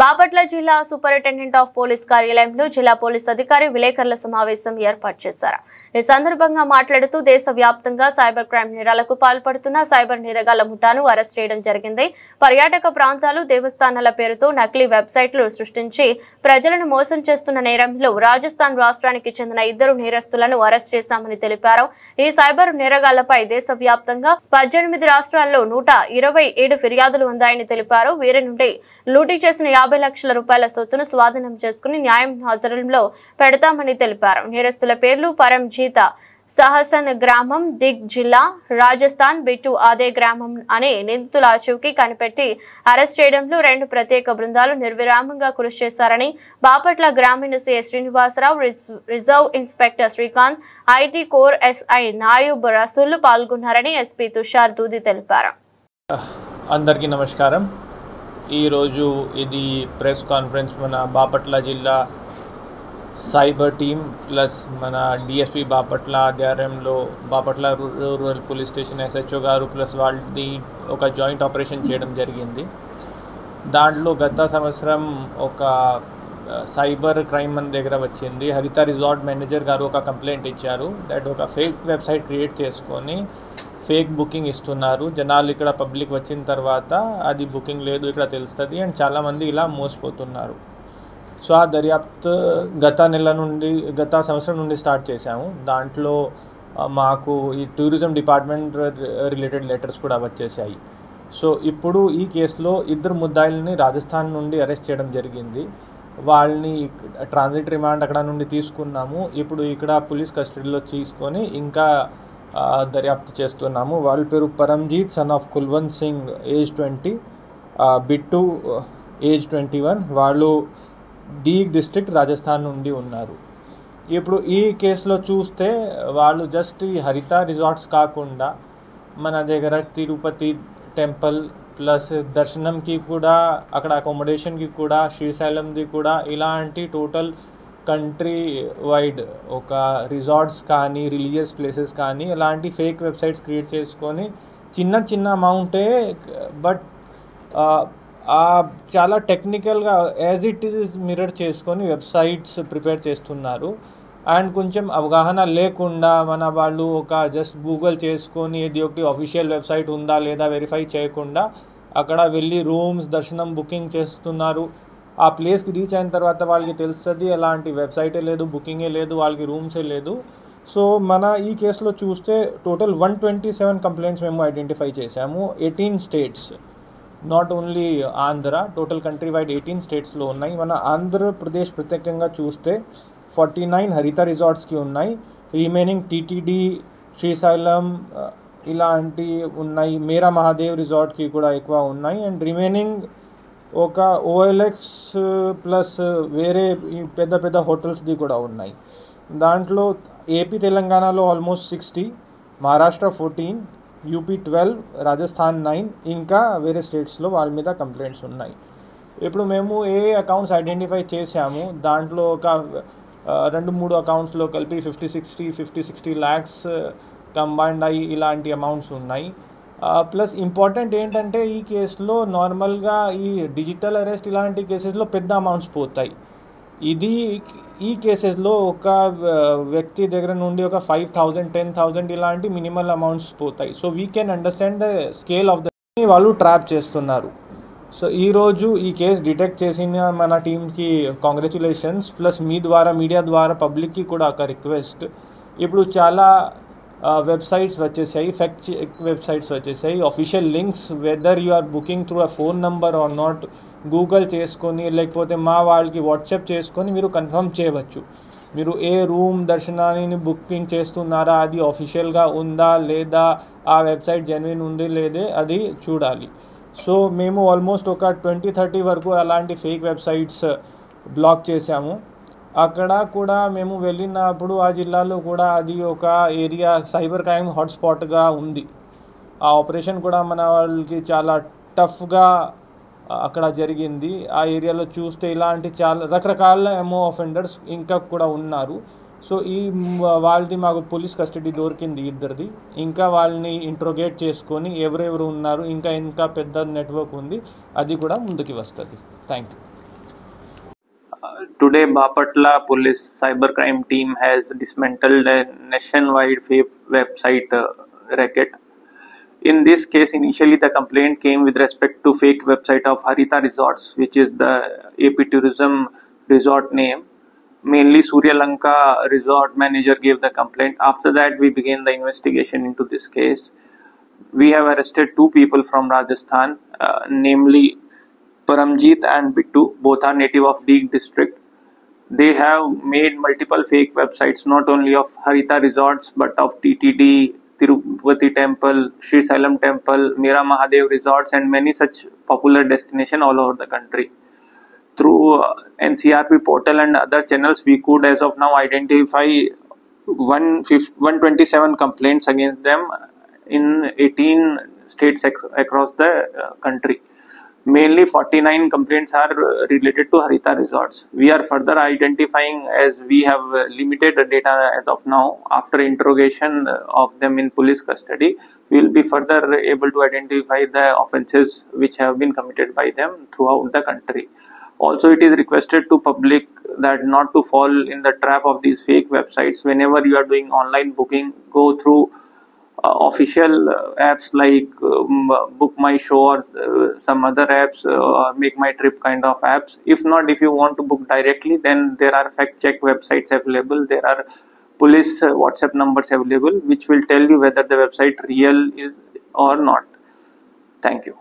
బాపట్ల జిల్లా superintendent of police కార్యాలయంలో జిల్లా పోలీస్ అధికారి విలేకరుల సమావేశం ఏర్పాటు చేశారు. ఈ సందర్భంగా మాట్లాడుతూ దేశవ్యాప్తంగా సైబర్ క్రైమ్ నేరాలకు పాల్పడుతున్న సైబర్ నేరగాళ్ల ముఠాను అరెస్ట్ చేయడం జరిగింది. పర్యాటక ప్రాంతాలు, దేవస్థానాల పేరుతో నకిలీ వెబ్సైట్లు సృష్టించి ప్రజలను మోసం చేస్తున్న నేరంలో రాజస్థాన్ రాష్ట్రానికి చెందిన 2 నేరస్తులను అరెస్ట్ చేశామని తెలిపారు. ఈ సైబర్ నేరగాళ్లపై దేశవ్యాప్తంగా 18 రాష్ట్రాల్లో 127 ఫిర్యాదులు ఉన్నాయని తెలిపారు. వీరి నుండి లూటీ చేసిన 50 లక్షల రూపాయల సొత్తును స్వాధీనం చేసుకుని న్యాయం హాజరులో పెడతామని తెలిపారు. నేరస్తుల పేర్లు పరంజీత సహసన్ గ్రామం, దిగ్ జిల్లా, రాజస్థాన్, బిట్టు అదే గ్రామం అనే నిందితుల ఆచూకీ కనిపెట్టి అరెస్ట్ చేయడంలో 2 ప్రత్యేక బృందాలు నిర్విరామంగా కృషి చేశారని బాపట్ల గ్రామీణ CI Srinivasarao, reserve inspector Srikanth, IT core SI Nayub Rasool పాల్గొన్నారని ఎస్పీ తుషార్ దూది తెలిపారు. అందరికీ నమస్కారం. ఈరోజు ఇది ప్రెస్ కాన్ఫరెన్స్ మన బాపట్ల జిల్లా సైబర్ టీమ్ ప్లస్ మన డిఎస్పీ బాపట్ల ఆధ్వర్యంలో Bapatla rural police station SHO గారు ప్లస్ వాళ్ళది ఒక జాయింట్ ఆపరేషన్ చేయడం జరిగింది. దాంట్లో గత సంవత్సరం ఒక సైబర్ క్రైమ్ మన దగ్గర వచ్చింది. హరిత రిసార్ట్ మేనేజర్ గారు ఒక కంప్లైంట్ ఇచ్చారు దట్ ఒక ఫేక్ వెబ్సైట్ క్రియేట్ చేసుకొని ఫేక్ బుకింగ్ ఇస్తున్నారు. జనాలు ఇక్కడ పబ్లిక్ వచ్చిన తర్వాత అది బుకింగ్ లేదు ఇక్కడ తెలుస్తుంది అండ్ చాలామంది ఇలా మోసపోతున్నారు. సో ఆ దర్యాప్తు గత సంవత్సరం నుండి స్టార్ట్ చేశాము. దాంట్లో మాకు ఈ టూరిజం డిపార్ట్మెంట్ రిలేటెడ్ లెటర్స్ కూడా వచ్చేసాయి. సో ఇప్పుడు ఈ కేసులో 2 ముద్దాయిల్ని రాజస్థాన్ నుండి అరెస్ట్ చేయడం జరిగింది. వాళ్ళని ట్రాన్సిట్ రిమాండ్ అక్కడ నుండి తీసుకున్నాము. ఇప్పుడు ఇక్కడ పోలీస్ కస్టడీలో తీసుకొని ఇంకా దర్యాప్తు చేస్తున్నాము. వాళ్ళ పేరు Paramjeet son of Kulwant Singh age 20, Bittu age 21. వాళ్ళు డీగ్ డిస్ట్రిక్ట్ రాజస్థాన్ నుండి ఉన్నారు. ఇప్పుడు ఈ కేసులో చూస్తే వాళ్ళు జస్ట్ ఈ హరిత రిసార్ట్స్ కాకుండా మన దగ్గర తిరుపతి టెంపుల్ ప్లస్ దర్శనంకి కూడా, అక్కడ అకామిడేషన్కి కూడా, శ్రీశైలంది కూడా, ఇలాంటి టోటల్ కంట్రీ వైడ్ ఒక రిసార్ట్స్ కానీ రిలీజియస్ ప్లేసెస్ కానీ ఇలాంటి ఫేక్ వెబ్సైట్స్ క్రియేట్ చేసుకొని చిన్న అమౌంటే బట్ చాలా టెక్నికల్గా యాజ్ ఇట్ ఈజ్ మిర్రర్ చేసుకొని వెబ్సైట్స్ ప్రిపేర్ చేస్తున్నారు. అండ్ కొంచెం అవగాహన లేకుండా మన వాళ్ళు ఒక జస్ట్ గూగుల్ చేసుకొని ఇది ఒకటి అఫీషియల్ వెబ్సైట్ ఉందా లేదా వెరిఫై చేయకుండా అక్కడ వెళ్ళి రూమ్స్, దర్శనం బుకింగ్ చేస్తున్నారు. ఆ ప్లేస్కి రీచ్ అయిన తర్వాత వాళ్ళకి తెలుస్తుంది ఎలాంటి వెబ్సైటే లేదు, బుకింగే లేదు, వాళ్ళకి రూమ్సే లేదు. సో మన ఈ కేసులో చూస్తే టోటల్ 127 కంప్లైంట్స్ మేము ఐడెంటిఫై చేశాము. 18 states, not only Andhra, total country wide 18 స్టేట్స్లో ఉన్నాయి. మన ఆంధ్రప్రదేశ్ ప్రత్యేకంగా చూస్తే 49 హరిత రిసార్ట్స్కి ఉన్నాయి. రిమైనింగ్ టీటీడీ, శ్రీశైలం ఇలాంటి ఉన్నాయి. మేరా మహాదేవ్ రిసార్ట్కి కూడా ఎక్కువ ఉన్నాయి. అండ్ రిమైనింగ్ ఒక OLX ప్లస్ వేరే పెద్ద హోటల్స్ది కూడా ఉన్నాయి. దాంట్లో ఏపీ తెలంగాణలో ఆల్మోస్ట్ 60, మహారాష్ట్ర 14, యూపీ 12, రాజస్థాన్ 9, ఇంకా వేరే స్టేట్స్లో వాళ్ళ మీద కంప్లైంట్స్ ఉన్నాయి. ఇప్పుడు మేము ఏ అకౌంట్స్ ఐడెంటిఫై చేసాము దాంట్లో ఒక 2-3 అకౌంట్స్లో కలిపి 50-60 lakhs కంబైన్డ్ అయ్యి ఇలాంటి అమౌంట్స్ ఉన్నాయి. ప్లస్ ఇంపార్టెంట్ ఏంటంటే ఈ కేసులో నార్మల్గా ఈ డిజిటల్ అరెస్ట్ ఇలాంటి కేసెస్లో పెద్ద అమౌంట్స్ పోతాయి. ఈ కేసెస్లో ఒక వ్యక్తి దగ్గర నుండి ఒక 5,000, 10,000 ఇలాంటి మినిమల్ అమౌంట్స్ పోతాయి. So we can understand the scale of the వాళ్ళు ట్రాప్ చేస్తున్నారు. సో ఈరోజు ఈ కేసు డిటెక్ట్ చేసిన మన టీంకి కాంగ్రాచ్యులేషన్స్. ప్లస్ మీడియా ద్వారా పబ్లిక్కి కూడా ఒక రిక్వెస్ట్, ఇప్పుడు చాలా వెబ్సైట్స్ వచ్చేసాయి, ఫెక్ట్ చెక్ వెబ్సైట్స్ వచ్చేసాయి. Official links whether you are booking through a phone number or not Google చేసుకొని లేకపోతే మా వాళ్ళకి వాట్సాప్ చేసుకొని మీరు కన్ఫర్మ్ చేయవచ్చు. మీరు ఏ రూమ్ దర్శనాన్ని బుకింగ్ చేస్తున్నారా, అది అఫీషియల్గా ఉందా లేదా, ఆ వెబ్సైట్ జెన్యున్ ఉంది లేదే అది చూడాలి. సో మేము ఆల్మోస్ట్ ఒక 20-30 వరకు అలాంటి ఫేక్ వెబ్సైట్స్ బ్లాక్ చేసాము. అక్కడ కూడా మేము వెళ్ళినప్పుడు ఆ జిల్లాలో కూడా అది ఒక ఏరియా సైబర్ క్రైమ్ హాట్స్పాట్గా ఉంది. ఆ ఆపరేషన్ కూడా మన వాళ్ళకి చాలా టఫ్గా అక్కడ జరిగింది. ఆ ఏరియాలో చూస్తే ఇలాంటి చాలా రకరకాల ఎంఓ అఫెండర్స్ ఇంకా కూడా ఉన్నారు. సో వాళ్ళది మాకు పోలీస్ కస్టడీ దొరికింది 2ది. ఇంకా వాళ్ళని ఇంట్రోగేట్ చేసుకొని ఎవరెవరు ఉన్నారు, ఇంకా పెద్ద నెట్వర్క్ ఉంది, అది కూడా ముందుకు వస్తుంది. Thank you. Today, Bapatla Police Cybercrime Team has dismantled a nationwide fake website racket. In this case, initially the complaint came with respect to fake website of Harita Resorts, which is the AP Tourism resort name. Mainly Surya Lanka resort manager gave the complaint. After that, we began the investigation into this case. We have arrested two people from Rajasthan, namely Paramjit and Bittu. Both are native of Deeg district. They have made multiple fake websites, not only of Harita Resorts, but of TTD, Tirupati Temple, Sri Sailam Temple, Mira Mahadev Resorts, and many such popular destinations all over the country. Through NCRP portal and other channels, we could as of now identify 127 complaints against them in 18 states across the country. Mainly 49 complaints are related to Harita Resorts. We are further identifying, as we have limited data as of now. After interrogation of them in police custody, we will be further able to identify the offences which have been committed by them throughout the country. Also, it is requested to public that not to fall in the trap of these fake websites. Whenever you are doing online booking, go through official apps like Book My Show or some other apps, Make My Trip kind of apps. If not, if you want to book directly, then there are fact check websites available. There are police WhatsApp numbers available which will tell you whether the website real is or not. Thank you.